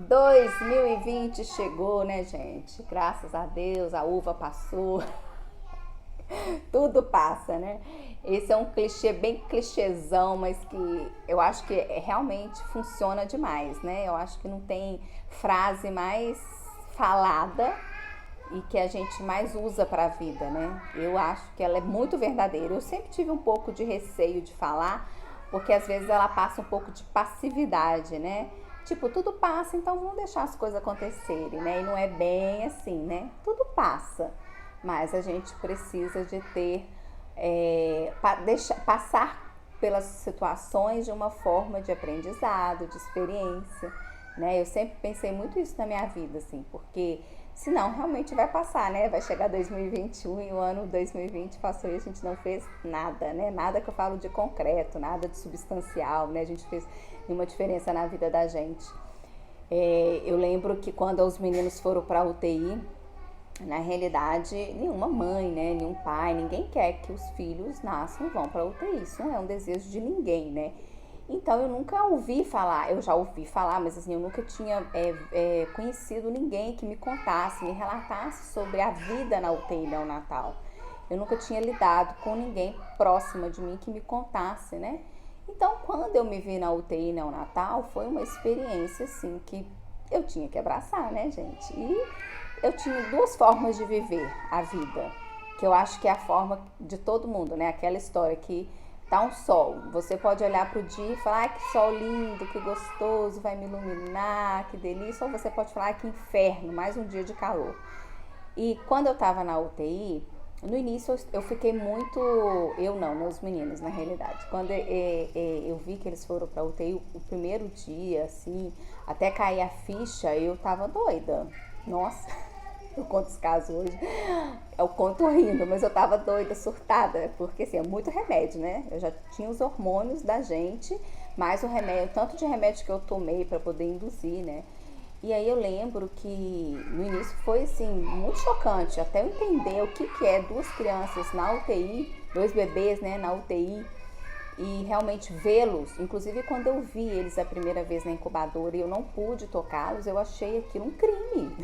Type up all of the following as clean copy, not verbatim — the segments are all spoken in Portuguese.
2020 chegou, né, gente? Graças a Deus, a uva passou. Tudo passa, né? Esse é um clichê bem clichêzão, mas que eu acho que realmente funciona demais, né? Eu acho que não tem frase mais falada e que a gente mais usa para a vida, né? Eu acho que ela é muito verdadeira. Eu sempre tive um pouco de receio de falar, porque às vezes ela passa um pouco de passividade, né? Tipo, tudo passa, então vamos deixar as coisas acontecerem, né? E não é bem assim, né? Tudo passa, mas a gente precisa de ter, passar pelas situações de uma forma de aprendizado, de experiência, né? Eu sempre pensei muito isso na minha vida, assim, porque senão realmente vai passar, né? Vai chegar 2021 e o ano 2020 passou e a gente não fez nada, né? Nada que eu falo de concreto, nada de substancial, né? A gente fez nenhuma diferença na vida da gente. Eu lembro que quando os meninos foram para a UTI, na realidade, nenhuma mãe, né, nenhum pai, ninguém quer que os filhos nasçam e vão para a UTI. Isso não é um desejo de ninguém, né? Então eu nunca ouvi falar, eu já ouvi falar, mas assim, eu nunca tinha conhecido ninguém que me contasse, me relatasse sobre a vida na UTI neonatal. Eu nunca tinha lidado com ninguém próximo de mim que me contasse, né? Então, quando eu me vi na UTI neonatal, foi uma experiência, assim, que eu tinha que abraçar, né, gente? E eu tinha duas formas de viver a vida, que eu acho que é a forma de todo mundo, né? Aquela história que tá um sol, você pode olhar pro dia e falar, que sol lindo, que gostoso, vai me iluminar, que delícia, ou você pode falar, que inferno, mais um dia de calor. E quando eu tava na UTI, no início eu fiquei muito, eu não, meus meninos na realidade, quando eu vi que eles foram pra UTI, o primeiro dia, assim, até cair a ficha, eu tava doida, nossa. Eu conto os casos hoje, eu conto rindo, mas eu tava doida, surtada, porque assim, é muito remédio, né? Eu já tinha os hormônios da gente, mais o remédio, tanto de remédio que eu tomei pra poder induzir, né? E aí eu lembro que no início foi assim, muito chocante, até eu entender o que é duas crianças na UTI, dois bebês, né, na UTI, e realmente vê-los, inclusive quando eu vi eles a primeira vez na incubadora e eu não pude tocá-los, eu achei aquilo um crime.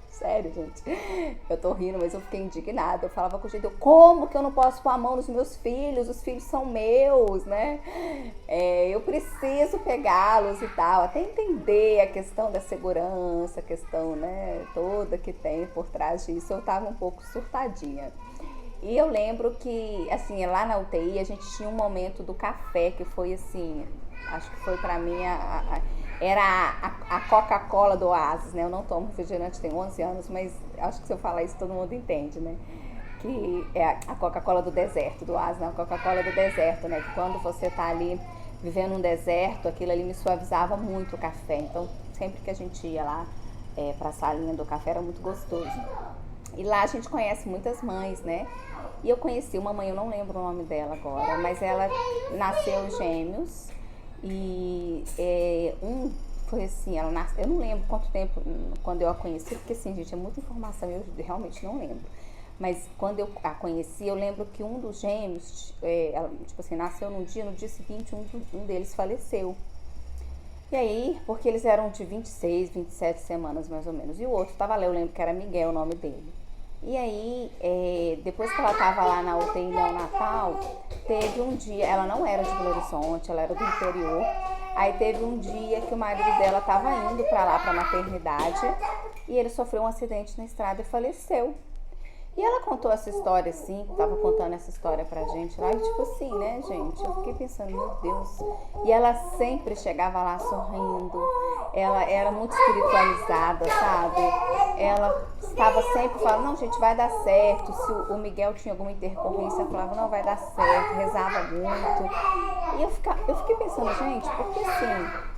Sério, gente. Eu tô rindo, mas eu fiquei indignada. Eu falava com o jeito, como que eu não posso pôr a mão nos meus filhos? Os filhos são meus, né? Eu preciso pegá-los e tal. Até entender a questão da segurança, a questão, né, toda que tem por trás disso. Eu tava um pouco surtadinha. E eu lembro que, assim, lá na UTI a gente tinha um momento do café que foi assim, acho que foi pra mim era a Coca-Cola do Oasis, né? Eu não tomo refrigerante, tenho 11 anos, mas acho que se eu falar isso todo mundo entende, né? Que é a Coca-Cola do deserto, do Oasis, não, a Coca-Cola do deserto, né? Que quando você tá ali vivendo um deserto, aquilo ali me suavizava muito o café. Então, sempre que a gente ia lá pra salinha do café, era muito gostoso. E lá a gente conhece muitas mães, né? E eu conheci uma mãe, eu não lembro o nome dela agora, mas ela nasceu gêmeos e um foi assim, ela nasceu, eu não lembro quanto tempo quando eu a conheci, porque assim, gente, é muita informação, eu realmente não lembro. Mas quando eu a conheci, eu lembro que um dos gêmeos, ela, tipo assim, nasceu num dia, no dia seguinte um deles faleceu. E aí, porque eles eram de 26, 27 semanas mais ou menos. E o outro tava lá, eu lembro que era Miguel o nome dele. E aí, depois que ela tava lá na UTI neonatal, teve um dia, ela não era de Belo Horizonte, ela era do interior. Aí teve um dia que o marido dela tava indo pra lá, pra maternidade, e ele sofreu um acidente na estrada e faleceu. E ela contou essa história assim, tava contando essa história pra gente lá, e tipo assim, né, gente? Eu fiquei pensando, meu Deus. E ela sempre chegava lá sorrindo, ela era muito espiritualizada, sabe? Ela estava sempre falando, não, gente, vai dar certo. Se o Miguel tinha alguma intercorrência, ela falava, não, vai dar certo, rezava muito. E eu fiquei pensando, gente, porque assim,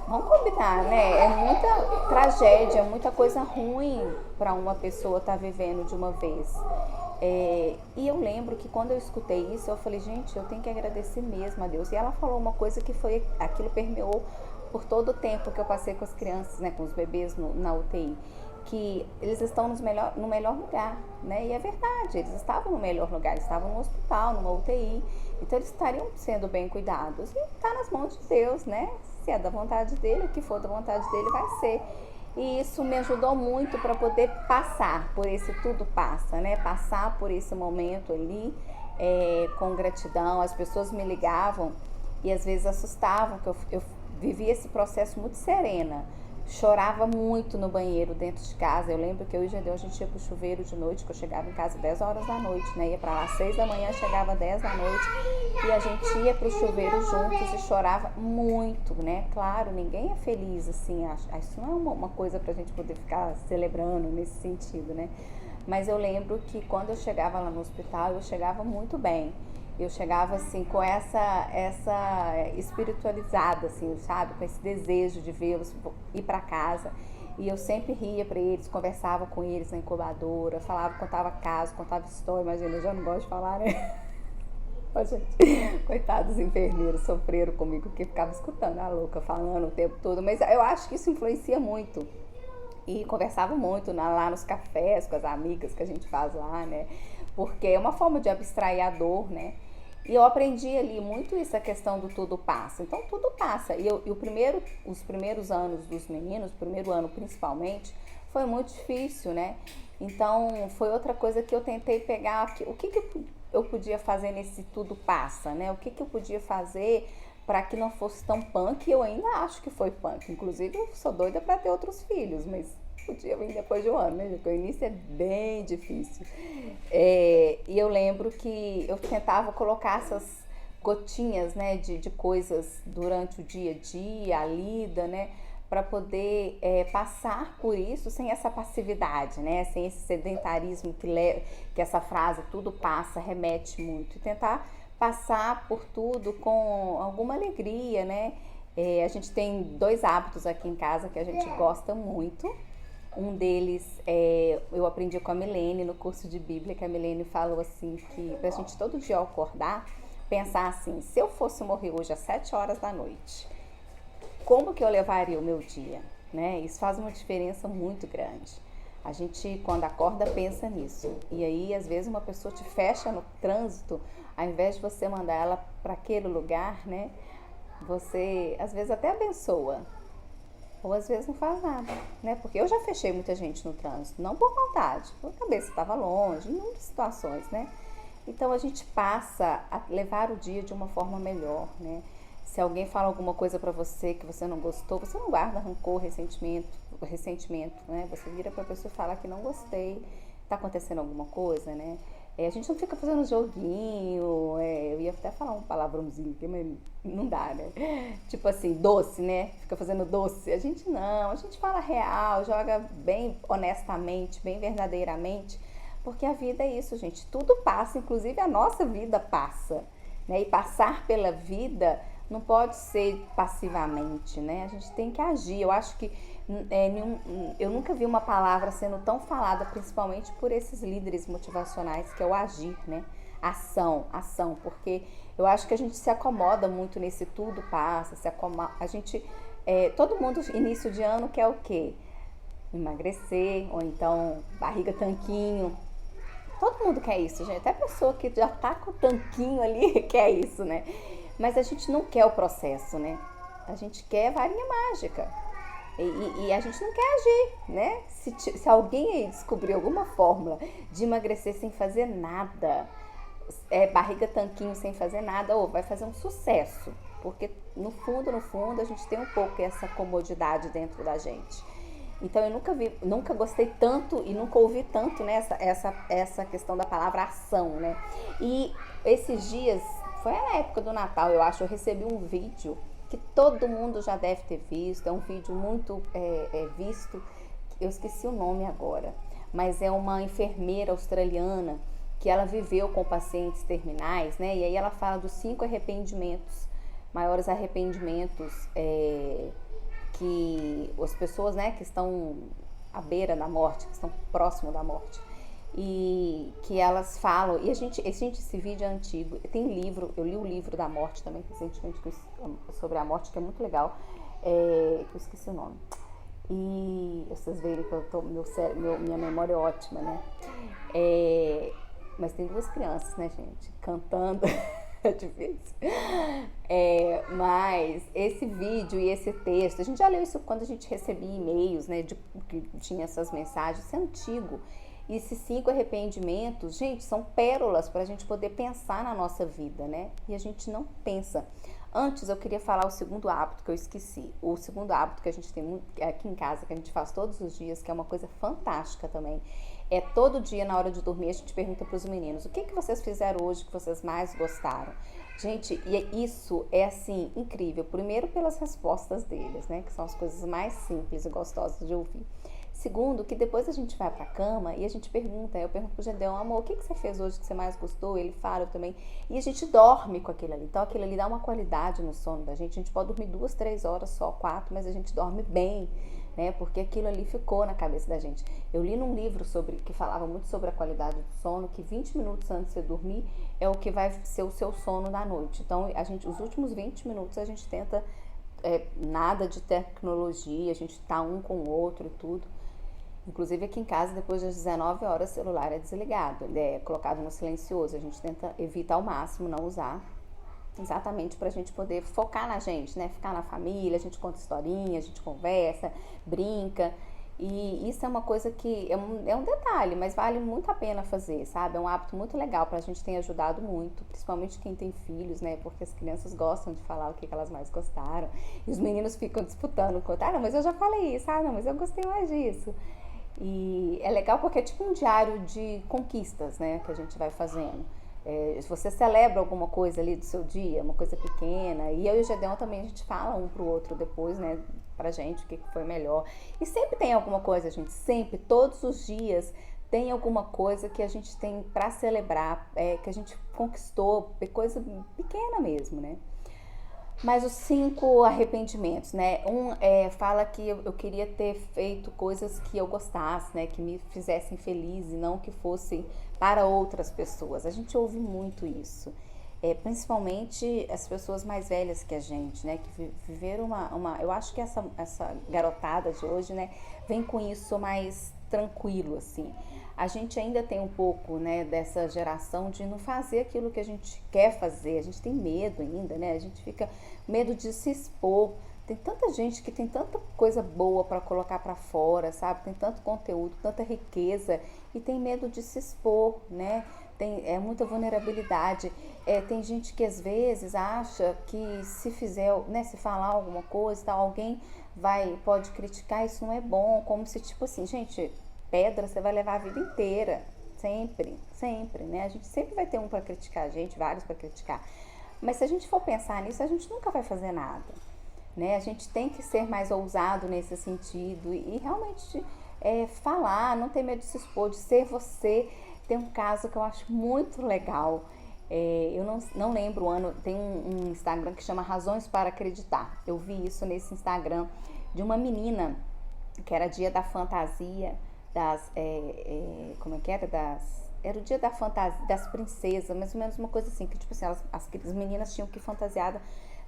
vamos combinar, né? É muita tragédia, muita coisa ruim para uma pessoa estar vivendo de uma vez. E eu lembro que quando eu escutei isso, eu falei, gente, eu tenho que agradecer mesmo a Deus. E ela falou uma coisa que foi, aquilo permeou por todo o tempo que eu passei com as crianças, né, com os bebês na UTI, que eles estão no melhor lugar, né? E é verdade, eles estavam no melhor lugar, eles estavam no hospital, numa UTI, então eles estariam sendo bem cuidados. E está nas mãos de Deus, né? se é da vontade dele, o que for da vontade dele vai ser. E isso me ajudou muito para poder passar por esse tudo passa, né? Passar por esse momento ali com gratidão. As pessoas me ligavam e às vezes assustavam, que eu vivia esse processo muito serena. Chorava muito no banheiro dentro de casa. Eu lembro que eu e o Gedeu, a gente ia pro chuveiro de noite, que eu chegava em casa 10 horas da noite, né? Ia pra lá 6 da manhã, chegava 10 da noite e a gente ia pro chuveiro juntos e chorava muito, né? Claro, ninguém é feliz assim, isso não é uma coisa pra gente poder ficar celebrando nesse sentido, né? Mas eu lembro que quando eu chegava lá no hospital, eu chegava muito bem. Eu chegava assim com essa espiritualizada, assim, sabe? Com esse desejo de vê-los ir para casa. E eu sempre ria para eles, conversava com eles na incubadora, falava, contava caso, contava história. Imagina, eu já não gosto de falar, né? Gente, coitados enfermeiros sofreram comigo, porque ficava escutando a louca falando o tempo todo. Mas eu acho que isso influencia muito. E conversava muito lá nos cafés com as amigas que a gente faz lá, né? Porque é uma forma de abstrair a dor, né? E eu aprendi ali muito essa questão do tudo passa. Então tudo passa. E os primeiros anos dos meninos, o primeiro ano principalmente, foi muito difícil, né? Então foi outra coisa que eu tentei pegar, o que eu podia fazer nesse tudo passa, né? O que eu podia fazer para que não fosse tão punk. Eu ainda acho que foi punk. Inclusive eu sou doida para ter outros filhos, mas podia vir depois de um ano, né? Porque o início é bem difícil. E eu lembro que eu tentava colocar essas gotinhas, né, de coisas durante o dia a dia, a lida, né, para poder passar por isso sem essa passividade, né, sem esse sedentarismo que essa frase tudo passa remete muito. E tentar passar por tudo com alguma alegria, né. A gente tem 2 hábitos aqui em casa que a gente gosta muito. Um deles eu aprendi com a Milene no curso de Bíblia, que a Milene falou assim, que pra gente todo dia ao acordar, pensar assim, se eu fosse morrer hoje às 7 horas da noite, como que eu levaria o meu dia? Né? Isso faz uma diferença muito grande. A gente, quando acorda, pensa nisso. E aí, às vezes, uma pessoa te fecha no trânsito, ao invés de você mandar ela para aquele lugar, né? Você, às vezes, até abençoa. Ou às vezes não faz nada, né? Porque eu já fechei muita gente no trânsito, não por vontade, por a cabeça estava longe, em muitas situações, né? Então a gente passa a levar o dia de uma forma melhor, né? Se alguém fala alguma coisa pra você que você não gostou, você não guarda rancor, ressentimento, né? Você vira pra pessoa e fala que não gostei, tá acontecendo alguma coisa, né? A gente não fica fazendo joguinho, eu ia até falar um palavrãozinho aqui, mas não dá, né? Tipo assim, doce, né? Fica fazendo doce. A gente fala real, joga bem honestamente, bem verdadeiramente, porque a vida é isso, gente. Tudo passa, inclusive a nossa vida passa, né? E passar pela vida não pode ser passivamente, né? A gente tem que agir. Eu acho que eu nunca vi uma palavra sendo tão falada, principalmente por esses líderes motivacionais, que é o agir, né? Ação, porque eu acho que a gente se acomoda muito nesse tudo passa, a gente, todo mundo início de ano quer o quê? Emagrecer, ou então barriga tanquinho. Todo mundo quer isso, gente. Até a pessoa que já tá com o tanquinho ali quer isso, né? Mas a gente não quer o processo, né? A gente quer varinha mágica. E a gente não quer agir, né? Se alguém aí descobrir alguma fórmula de emagrecer sem fazer nada, barriga tanquinho sem fazer nada, vai fazer um sucesso. Porque no fundo, a gente tem um pouco essa comodidade dentro da gente. Então eu nunca gostei tanto e nunca ouvi tanto, né, essa questão da palavra ação, né? E esses dias, foi na época do Natal, eu acho, eu recebi um vídeo que todo mundo já deve ter visto, é um vídeo muito visto, eu esqueci o nome agora, mas é uma enfermeira australiana que ela viveu com pacientes terminais, né? E aí ela fala dos 5 maiores arrependimentos que as pessoas, né, que estão à beira da morte, que estão próximo da morte, e que elas falam, e esse vídeo é antigo, tem livro, eu li o livro da morte também recentemente sobre a morte, que é muito legal, que eu esqueci o nome, e vocês verem que minha memória é ótima, né, mas tem 2 crianças, né, gente, cantando É difícil. Mas esse vídeo e esse texto, a gente já leu isso quando a gente recebia e-mails, né, que tinha essas mensagens, isso é antigo. E esses 5 arrependimentos, gente, são pérolas para a gente poder pensar na nossa vida, né? E a gente não pensa. Antes eu queria falar o segundo hábito que eu esqueci. O segundo hábito que a gente tem aqui em casa, que a gente faz todos os dias, que é uma coisa fantástica também. É todo dia na hora de dormir a gente pergunta para os meninos: o que vocês fizeram hoje que vocês mais gostaram? Gente, e isso é assim incrível. Primeiro pelas respostas deles, né? Que são as coisas mais simples e gostosas de ouvir. Segundo, que depois a gente vai pra cama e a gente pergunta, eu pergunto pro Gedeon: amor, o que você fez hoje que você mais gostou? Ele fala, eu também. E a gente dorme com aquilo ali. Então aquilo ali dá uma qualidade no sono da gente. A gente pode dormir 2, 3 horas só, 4, mas a gente dorme bem, né? Porque aquilo ali ficou na cabeça da gente. Eu li num livro que falava muito sobre a qualidade do sono, que 20 minutos antes de você dormir é o que vai ser o seu sono da noite. Então os últimos 20 minutos a gente tenta nada de tecnologia, a gente tá um com o outro e tudo. Inclusive aqui em casa, depois das 19 horas, o celular é desligado, ele é colocado no silencioso. A gente tenta evitar ao máximo não usar, exatamente para a gente poder focar na gente, né? Ficar na família, a gente conta historinha, a gente conversa, brinca. E isso é uma coisa que é um detalhe, mas vale muito a pena fazer, sabe? É um hábito muito legal, pra gente, tem ajudado muito, principalmente quem tem filhos, né? Porque as crianças gostam de falar o que elas mais gostaram. E os meninos ficam disputando, não, mas eu já falei isso, não, mas eu gostei mais disso. E é legal porque é tipo um diário de conquistas, né, que a gente vai fazendo. Se você celebra alguma coisa ali do seu dia, uma coisa pequena, e eu e o Gedeon também, a gente fala um pro outro depois, né, pra gente o que foi melhor. E sempre tem alguma coisa, gente, sempre, todos os dias tem alguma coisa que a gente tem pra celebrar, que a gente conquistou, coisa pequena mesmo, né. Mas os 5 arrependimentos, né? Fala que eu queria ter feito coisas que eu gostasse, né? Que me fizessem feliz e não que fossem para outras pessoas. A gente ouve muito isso. Principalmente as pessoas mais velhas que a gente, né? Que viveram eu acho que essa garotada de hoje, né? Vem com isso mais tranquilo, assim. A gente ainda tem um pouco, né, dessa geração de não fazer aquilo que a gente quer fazer. A gente tem medo ainda, né? A gente fica medo de se expor. Tem tanta gente que tem tanta coisa boa para colocar para fora, sabe? Tem tanto conteúdo, tanta riqueza e tem medo de se expor, né? Tem muita vulnerabilidade. Tem gente que às vezes acha que se fizer, né, se falar alguma coisa, tal, alguém pode criticar, isso não é bom, como se tipo assim, gente, pedra você vai levar a vida inteira, sempre, sempre, né? A gente sempre vai ter um para criticar a gente, vários para criticar. Mas se a gente for pensar nisso, a gente nunca vai fazer nada, né? A gente tem que ser mais ousado nesse sentido e realmente falar, não ter medo de se expor, de ser você. Tem um caso que eu acho muito legal. Eu não lembro o ano, tem um Instagram que chama Razões para Acreditar. Eu vi isso nesse Instagram de uma menina que era dia da fantasia como é que era? Era o dia da fantasia das princesas, mais ou menos uma coisa assim, que tipo assim, as meninas tinham que ir fantasiada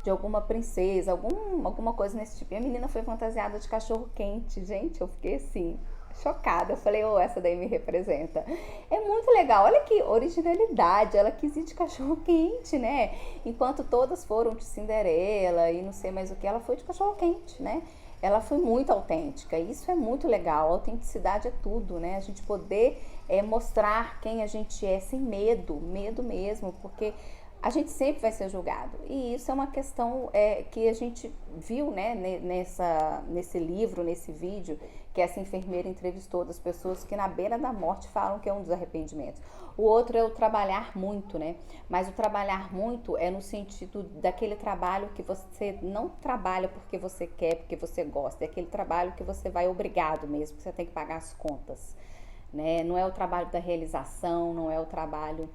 de alguma princesa, alguma coisa nesse tipo. E a menina foi fantasiada de cachorro quente. Gente, eu fiquei assim, chocada. Eu falei, essa daí me representa. É muito legal, olha que originalidade, ela quis ir de cachorro quente, né? Enquanto todas foram de Cinderela e não sei mais o que, ela foi de cachorro quente, né? Ela foi muito autêntica, isso é muito legal. A autenticidade é tudo, né? A gente poder mostrar quem a gente é sem medo mesmo, porque a gente sempre vai ser julgado. E isso é uma questão que a gente viu, né, nesse livro, nesse vídeo, que essa enfermeira entrevistou das pessoas que na beira da morte falam que é um dos arrependimentos. O outro é o trabalhar muito, né? Mas o trabalhar muito é no sentido daquele trabalho que você não trabalha porque você quer, porque você gosta. É aquele trabalho que você vai obrigado mesmo, que você tem que pagar as contas, né? Não é o trabalho da realização, não é o trabalho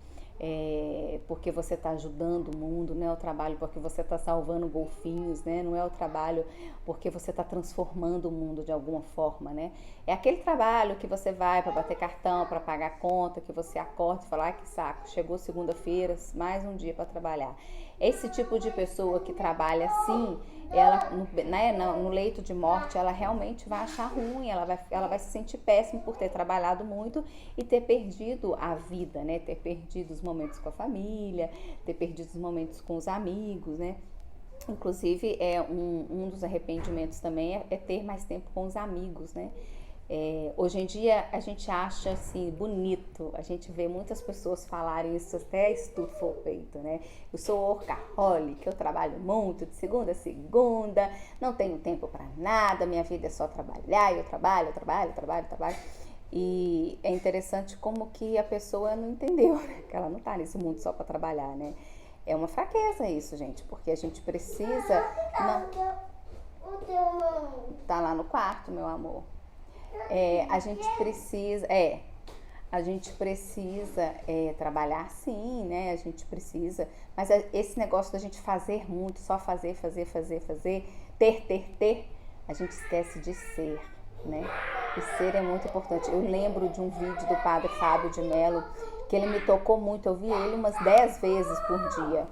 porque você está ajudando o mundo, não é o trabalho porque você está salvando golfinhos, né? Não é o trabalho porque você está transformando o mundo de alguma forma, né? É aquele trabalho que você vai para bater cartão, para pagar conta, que você acorda e fala, ai que saco, chegou segunda-feira, mais um dia para trabalhar. Esse tipo de pessoa que trabalha assim, ela né, no leito de morte, ela realmente vai achar ruim, ela vai se sentir péssima por ter trabalhado muito e ter perdido a vida, né? Ter perdido os momentos com a família, ter perdido os momentos com os amigos, né? Inclusive, um dos arrependimentos também é ter mais tempo com os amigos, né? Hoje em dia a gente acha assim bonito, a gente vê muitas pessoas falarem isso, até estufa o peito, né? Eu sou workaholic, eu trabalho muito de segunda a segunda, não tenho tempo para nada, minha vida é só trabalhar, eu trabalho. E é interessante como que a pessoa não entendeu, né? Que ela não tá nesse mundo só para trabalhar, né? É uma fraqueza isso, gente, porque a gente precisa... Tá lá no quarto, meu amor. A gente precisa trabalhar sim, né? A gente precisa, mas esse negócio da gente fazer muito, só fazer, ter, a gente esquece de ser, né? E ser é muito importante. Eu lembro de um vídeo do padre Fábio de Mello, que ele me tocou muito, eu vi ele umas 10 vezes por dia,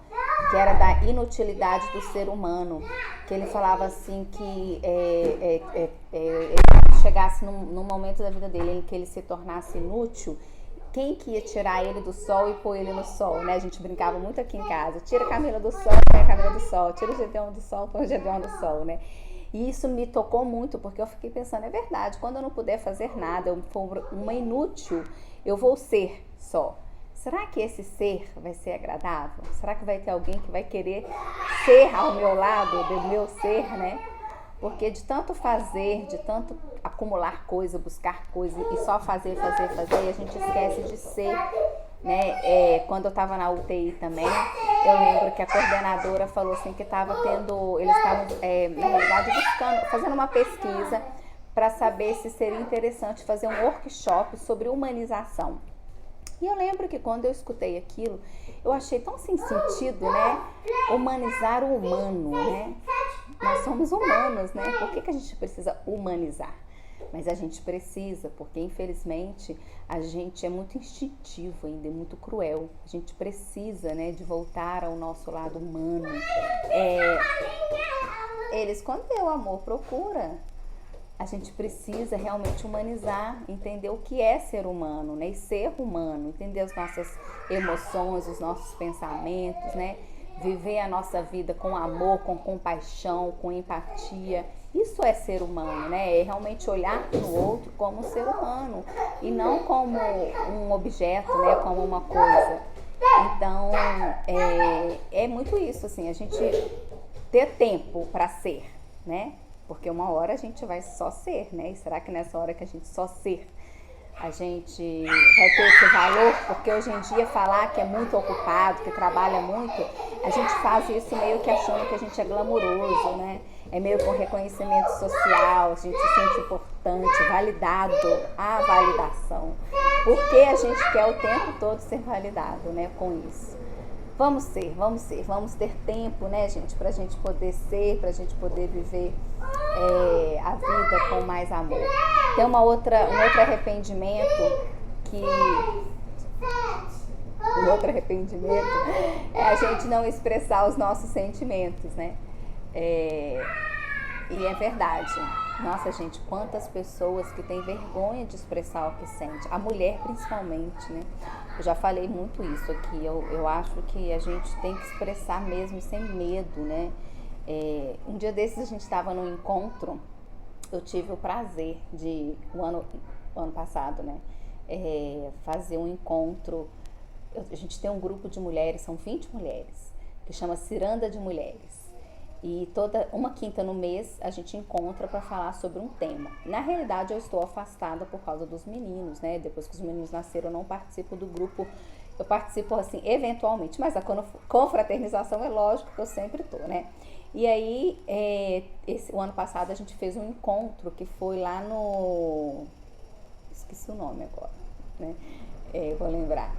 que era da inutilidade do ser humano, que ele falava assim que ele chegasse num momento da vida dele em que ele se tornasse inútil, quem que ia tirar ele do sol e pôr ele no sol, né? A gente brincava muito aqui em casa, tira a Camila do sol, põe a Camila do sol, tira o Gedeon do sol, põe o Gedeon do sol, né? E isso me tocou muito, porque eu fiquei pensando, é verdade, quando eu não puder fazer nada, eu for uma inútil, eu vou ser só. Será que esse ser vai ser agradável? Será que vai ter alguém que vai querer ser ao meu lado, do meu ser, né? Porque de tanto fazer, de tanto acumular coisa, buscar coisa e só fazer, a gente esquece de ser, né? Quando eu estava na UTI também, eu lembro que a coordenadora falou assim que eles estavam, na realidade, fazendo uma pesquisa para saber se seria interessante fazer um workshop sobre humanização. E eu lembro que quando eu escutei aquilo, eu achei tão sem sentido, né? Humanizar o humano, né? Nós somos humanos, né? Por que a gente precisa humanizar? Mas a gente precisa, porque infelizmente a gente é muito instintivo ainda, é muito cruel. A gente precisa, né, de voltar ao nosso lado humano. Ele escondeu, amor, procura. A gente precisa realmente humanizar, entender o que é ser humano, né? E ser humano, entender as nossas emoções, os nossos pensamentos, né? Viver a nossa vida com amor, com compaixão, com empatia. Isso é ser humano, né? É realmente olhar para o outro como um ser humano e não como um objeto, né? Como uma coisa. Então, é muito isso, assim, a gente ter tempo para ser, né? Porque uma hora a gente vai só ser, né? E será que nessa hora que a gente só ser, a gente vai ter esse valor? Porque hoje em dia falar que é muito ocupado, que trabalha muito, a gente faz isso meio que achando que a gente é glamouroso, né? É meio com reconhecimento social, a gente se sente importante, validado, a validação. Porque a gente quer o tempo todo ser validado, né? Com isso. Vamos ter tempo, né, gente, pra gente poder ser, pra gente poder viver a vida com mais amor. Tem um outro arrependimento é a gente não expressar os nossos sentimentos, né? E é verdade. Nossa, gente, quantas pessoas que têm vergonha de expressar o que sente. A mulher, principalmente, né? Eu já falei muito isso aqui. Eu acho que a gente tem que expressar mesmo sem medo, né? Um dia desses a gente estava num encontro. Eu tive o prazer de, o ano passado, né? Fazer um encontro. A gente tem um grupo de mulheres, são 20 mulheres, que chama Ciranda de Mulheres. E uma quinta no mês a gente encontra para falar sobre um tema. Na realidade eu estou afastada por causa dos meninos, né? Depois que os meninos nasceram eu não participo do grupo. Eu participo assim eventualmente, mas a confraternização é lógico que eu sempre tô, né? E aí o ano passado a gente fez um encontro que foi lá no... Esqueci o nome agora, né? Vou lembrar.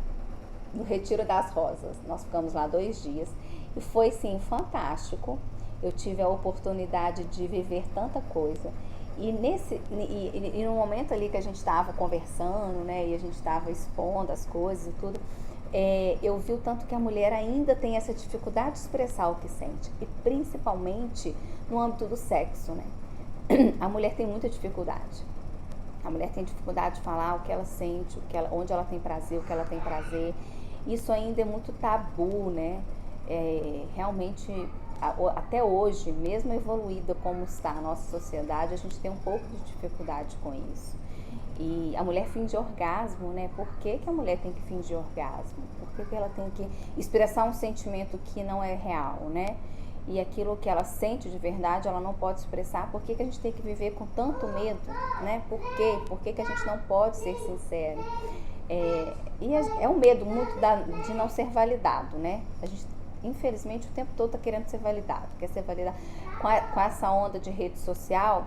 No Retiro das Rosas. Nós ficamos lá 2 dias e foi sim fantástico. Eu tive a oportunidade de viver tanta coisa. E no momento ali que a gente estava conversando, né, e a gente estava expondo as coisas e tudo, eu vi o tanto que a mulher ainda tem essa dificuldade de expressar o que sente. E principalmente no âmbito do sexo, né? A mulher tem muita dificuldade. A mulher tem dificuldade de falar o que ela sente, onde ela tem prazer, o que ela tem prazer. Isso ainda é muito tabu, né? Realmente, até hoje, mesmo evoluída como está a nossa sociedade, a gente tem um pouco de dificuldade com isso. E a mulher finge orgasmo, né? Por que a mulher tem que fingir orgasmo? Por que ela tem que expressar um sentimento que não é real, né? E aquilo que ela sente de verdade, ela não pode expressar. Por que a gente tem que viver com tanto medo, né? Por quê? Por que a gente não pode ser sincero? E é um medo muito de não ser validado, né? A gente, infelizmente, o tempo todo está querendo ser validado. Quer ser validado. Com essa onda de rede social,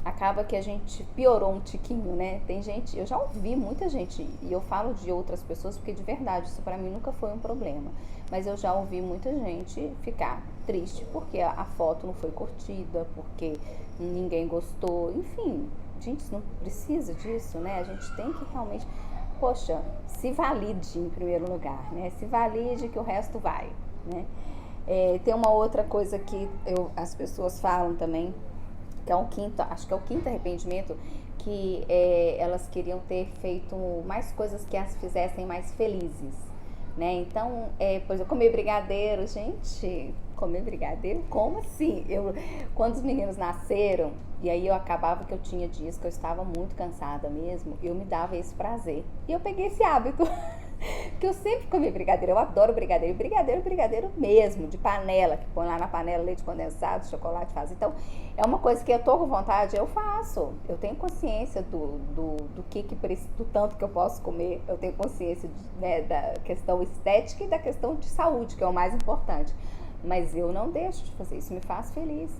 acaba que a gente piorou um tiquinho, né? Tem gente, eu já ouvi muita gente, e eu falo de outras pessoas porque de verdade isso pra mim nunca foi um problema, mas eu já ouvi muita gente ficar triste porque a foto não foi curtida, porque ninguém gostou, enfim, gente, não precisa disso, né? A gente tem que realmente, poxa, se valide em primeiro lugar, né? Se valide que o resto vai, né? Tem uma outra coisa que as pessoas falam também, que é acho que é o quinto arrependimento, que elas queriam ter feito mais coisas que as fizessem mais felizes, né? Então, por exemplo, comer brigadeiro, gente, comer brigadeiro? Como assim? Quando os meninos nasceram, e aí eu acabava que eu tinha dias que eu estava muito cansada mesmo, eu me dava esse prazer. E eu peguei esse hábito. Porque eu sempre comi brigadeiro, eu adoro brigadeiro, brigadeiro mesmo, de panela, que põe lá na panela leite condensado, chocolate, faz. Então, é uma coisa que eu tô com vontade, eu faço. Eu tenho consciência do tanto que eu posso comer, eu tenho consciência né, da questão estética e da questão de saúde, que é o mais importante. Mas eu não deixo de fazer, isso me faz feliz.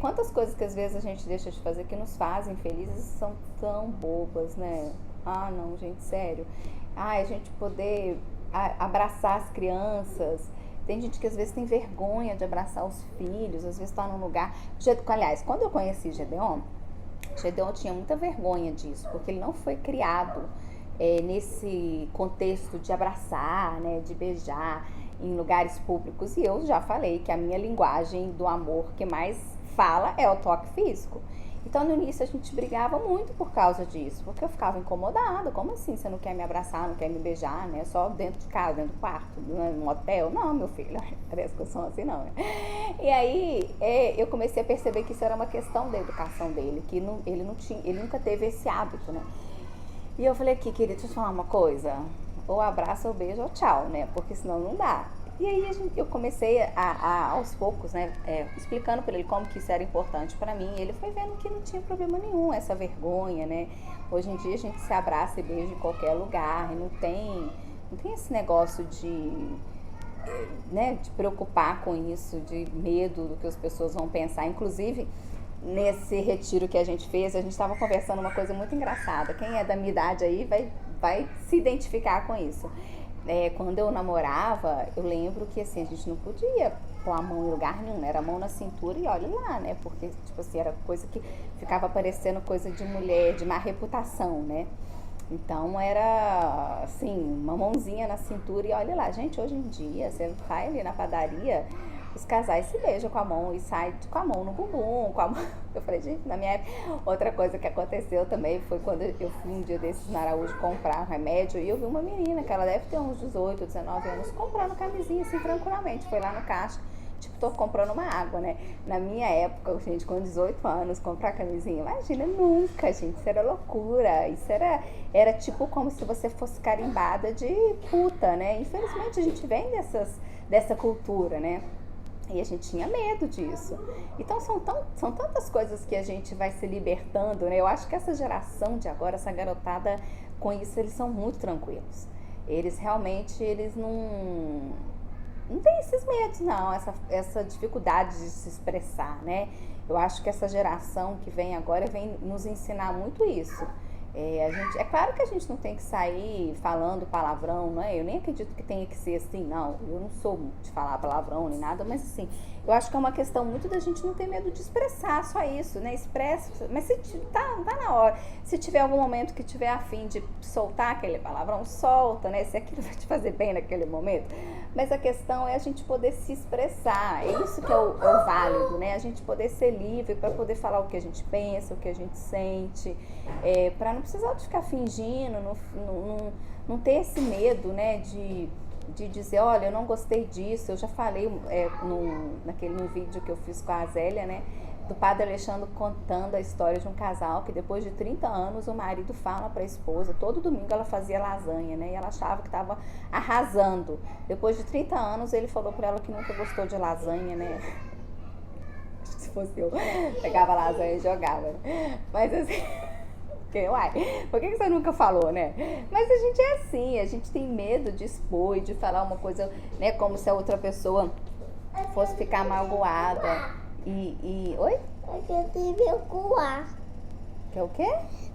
Quantas coisas que às vezes a gente deixa de fazer que nos fazem felizes são tão bobas, né? Ah, não, gente, sério. A gente poder abraçar as crianças. Tem gente que às vezes tem vergonha de abraçar os filhos, às vezes está num lugar. Aliás, quando eu conheci Gedeon tinha muita vergonha disso, porque ele não foi criado nesse contexto de abraçar, né, de beijar em lugares públicos. E eu já falei que a minha linguagem do amor que mais fala é o toque físico. Então, no início, a gente brigava muito por causa disso, porque eu ficava incomodada. Como assim você não quer me abraçar, não quer me beijar, né? Só dentro de casa, dentro do quarto, num hotel? Não, meu filho, parece que eu sou assim, não, né? E aí, eu comecei a perceber que isso era uma questão da educação dele, que ele nunca teve esse hábito, né? E eu falei aqui, querido, deixa eu te falar uma coisa. Ou abraça, ou beijo, ou tchau, né? Porque senão não dá. E aí eu comecei aos poucos, né, explicando para ele como que isso era importante para mim. Ele foi vendo que não tinha problema nenhum, essa vergonha, né? Hoje em dia a gente se abraça e beija em qualquer lugar, e não tem esse negócio de preocupar com isso, de medo do que as pessoas vão pensar. Inclusive, nesse retiro que a gente fez, a gente estava conversando uma coisa muito engraçada. Quem é da minha idade aí vai se identificar com isso. Quando eu namorava, eu lembro que assim, a gente não podia pôr a mão em lugar nenhum, né? Era a mão na cintura e olha lá, né? Porque, tipo assim, era coisa que ficava parecendo coisa de mulher, de má reputação, né? Então era, assim, uma mãozinha na cintura e olha lá. Gente, hoje em dia, você vai ali na padaria, os casais se beijam com a mão e saem com a mão no bumbum, com a mão... Eu falei, gente, na minha época... Outra coisa que aconteceu também foi quando eu fui um dia desses na Araújo comprar um remédio e eu vi uma menina, que ela deve ter uns 18, 19 anos, comprando camisinha assim tranquilamente. Foi lá no caixa, tipo, tô comprando uma água, né? Na minha época, gente, com 18 anos, comprar camisinha, imagina, nunca, gente, isso era loucura. Isso era tipo como se você fosse carimbada de puta, né? Infelizmente a gente vem dessa cultura, né? E a gente tinha medo disso. Então são tantas coisas que a gente vai se libertando, né? Eu acho que essa geração de agora, essa garotada, com isso eles são muito tranquilos. Eles realmente, não tem esses medos, não, essa dificuldade de se expressar, né? Eu acho que essa geração que vem agora vem nos ensinar muito isso. É claro que a gente não tem que sair falando palavrão, não é? Eu nem acredito que tenha que ser assim, não. Eu não sou de falar palavrão nem nada, mas assim, eu acho que é uma questão muito da gente não ter medo de expressar, só isso, né? Expressa, mas se tá na hora. Se tiver algum momento que tiver a fim de soltar aquele palavrão, solta, né? Se aquilo vai te fazer bem naquele momento, Mas a questão é a gente poder se expressar. É isso que é o válido, né? A gente poder ser livre para poder falar o que a gente pensa, o que a gente sente, para não precisar de ficar fingindo, não ter esse medo, né? De dizer, olha, eu não gostei disso. Eu já falei no vídeo que eu fiz com a Zélia, né? Do padre Alexandre contando a história de um casal que depois de 30 anos o marido fala para a esposa, todo domingo ela fazia lasanha, né? E ela achava que estava arrasando. Depois de 30 anos ele falou para ela que nunca gostou de lasanha, né? Se fosse eu, pegava lasanha e jogava. Mas assim, uai, por que você nunca falou, né? Mas a gente é assim, a gente tem medo de expor e de falar uma coisa, né? Como se a outra pessoa fosse ficar magoada. Oi? Eu devia coar. Quer o quê?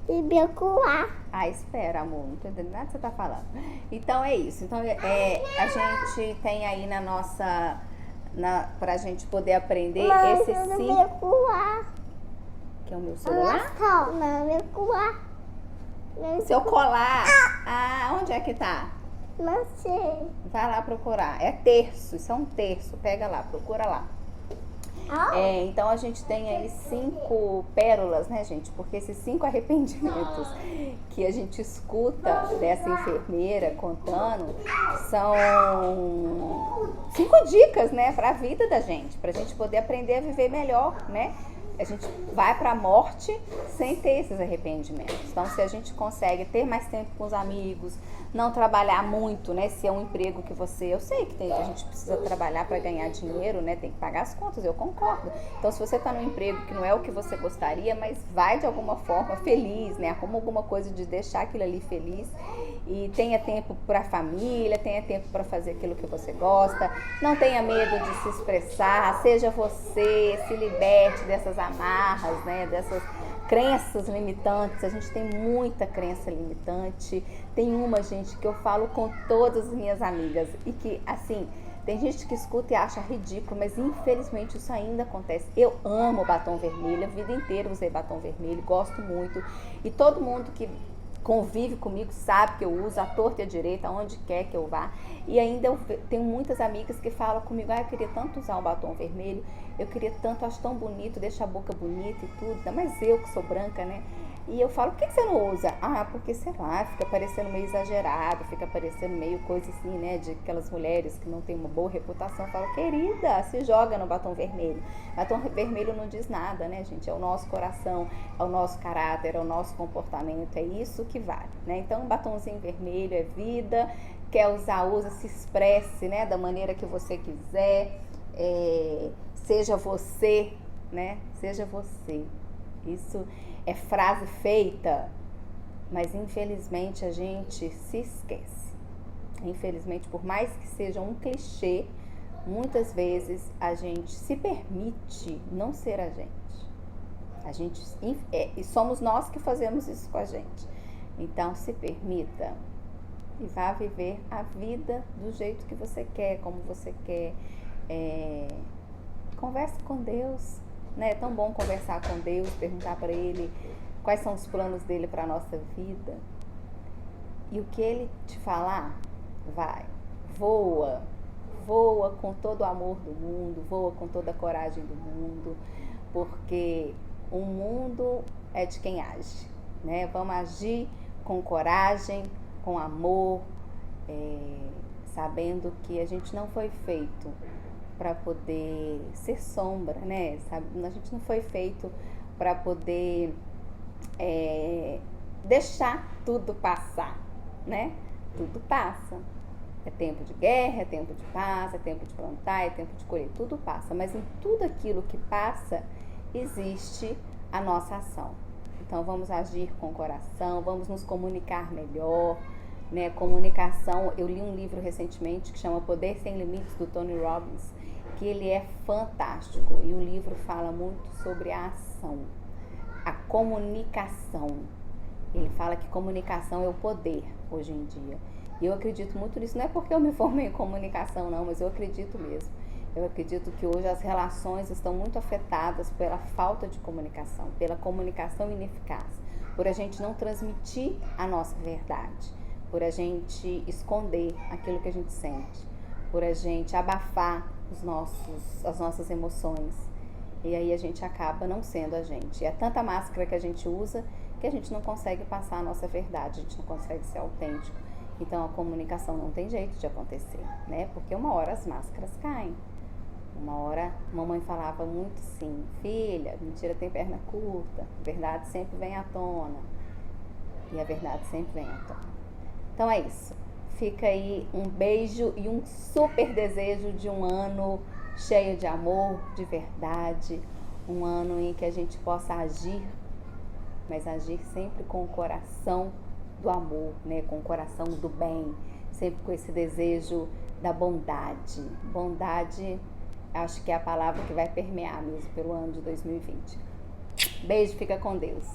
Devia coar. Ah, espera, amor. Não tô entendendo nada que você tá falando. Então é isso. Então a gente tem aí na nossa... pra gente poder aprender Mas esse eu sim. devia coar. Que é o meu celular? Não, eu coar. Seu colar. Ah, onde é que tá? Não sei. Vai lá procurar. É terço. Isso é um terço. Pega lá, procura lá. Então a gente tem aí 5 pérolas, né, gente? Porque esses 5 arrependimentos que a gente escuta dessa enfermeira contando são 5 dicas, né, para a vida da gente, pra gente poder aprender a viver melhor, né? A gente vai para a morte sem ter esses arrependimentos. Então, se a gente consegue ter mais tempo com os amigos, não trabalhar muito, né? Se é um emprego que eu sei que a gente precisa trabalhar para ganhar dinheiro, né? Tem que pagar as contas, eu concordo. Então, se você está num emprego que não é o que você gostaria, mas vai de alguma forma feliz, né? Arruma alguma coisa de deixar aquilo ali feliz e tenha tempo para a família, tenha tempo para fazer aquilo que você gosta. Não tenha medo de se expressar, seja você, se liberte dessas amarras, né? Dessas crenças limitantes. A gente tem muita crença limitante. Tem uma, gente, que eu falo com todas as minhas amigas e que, assim, tem gente que escuta e acha ridículo, mas infelizmente isso ainda acontece. Eu amo batom vermelho, a vida inteira usei batom vermelho, gosto muito. E todo mundo que convive comigo sabe que eu uso a torta e a direita, aonde quer que eu vá. E ainda eu tenho muitas amigas que falam comigo, eu queria tanto usar um batom vermelho, eu queria tanto, acho tão bonito, deixa a boca bonita e tudo, ainda mais eu que sou branca, né? E eu falo, por que você não usa? Ah, porque, sei lá, fica parecendo meio exagerado, fica parecendo meio coisa assim, né, de aquelas mulheres que não tem uma boa reputação. Eu falo, querida, se joga no batom vermelho. Batom vermelho não diz nada, né, gente? É o nosso coração, é o nosso caráter, é o nosso comportamento, é isso que vale, né? Então, um batomzinho vermelho é vida, quer usar, usa, se expresse, né, da maneira que você quiser, seja você, né, seja você. Isso é frase feita, mas infelizmente a gente se esquece. Infelizmente, por mais que seja um clichê, muitas vezes a gente se permite não ser a gente. E somos nós que fazemos isso com a gente. Então, se permita e vá viver a vida do jeito que você quer, como você quer. Converse com Deus. Né? É tão bom conversar com Deus, perguntar para Ele quais são os planos dele para a nossa vida. E o que Ele te falar, vai. Voa com todo o amor do mundo, voa com toda a coragem do mundo, porque o mundo é de quem age, né? Vamos agir com coragem, com amor, sabendo que a gente não foi feito para poder ser sombra, né? Sabe? A gente não foi feito para poder deixar tudo passar, né? Tudo passa. É tempo de guerra, é tempo de paz, é tempo de plantar, é tempo de colher, tudo passa. Mas em tudo aquilo que passa, existe a nossa ação. Então vamos agir com o coração, vamos nos comunicar melhor, né? Comunicação, eu li um livro recentemente que chama Poder Sem Limites, do Tony Robbins, que ele é fantástico, e o livro fala muito sobre a ação, a comunicação. Ele fala que comunicação é o poder hoje em dia, e eu acredito muito nisso. Não é porque eu me formei em comunicação não, mas eu acredito mesmo. Eu acredito que hoje as relações estão muito afetadas pela falta de comunicação, pela comunicação ineficaz, por a gente não transmitir a nossa verdade, por a gente esconder aquilo que a gente sente, por a gente abafar as nossas emoções. E aí a gente acaba não sendo a gente. E é tanta máscara que a gente usa que a gente não consegue passar a nossa verdade, a gente não consegue ser autêntico. Então a comunicação não tem jeito de acontecer, né? Porque uma hora as máscaras caem. Uma hora a mamãe falava muito assim: filha, mentira tem perna curta, a verdade sempre vem à tona. E a verdade sempre vem à tona. Então é isso. Fica aí um beijo e um super desejo de um ano cheio de amor, de verdade. Um ano em que a gente possa agir, mas agir sempre com o coração do amor, né? Com o coração do bem, sempre com esse desejo da bondade. Bondade, acho que é a palavra que vai permear mesmo pelo ano de 2020. Beijo, fica com Deus.